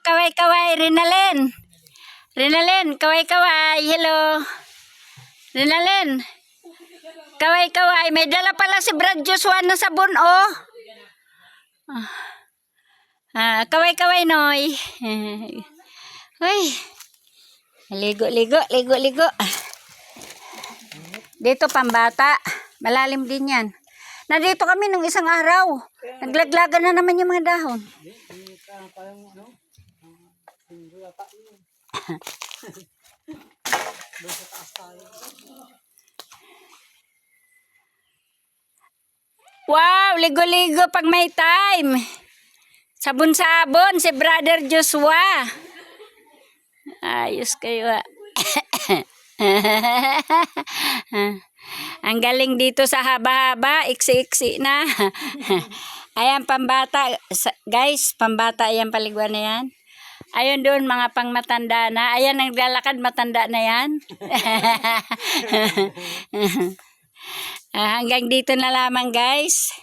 kaway-kaway, Rinalyn. Rinalyn, kaway-kaway. Hello. Rinalyn. Kaway-kaway. May dala pala si Brad Joshua na sabon, oh. Kaway-kaway, Noy. Uy. Ligo. Dito, pambata. Malalim din yan. Nandito kami nung isang araw. Naglaglagan na naman yung mga dahon. Wow, ligo-ligo pag may time. Sabon-sabon si Brother Joshua. Ayos kayo. Ang galing dito sa haba-haba, iksi-iksi na. Ayan, pambata. Guys, pambata yan, paliguan na yan. Ayun doon, mga pangmatanda na. Ayan, naglalakad, matanda na yan. Hanggang dito na lamang, guys.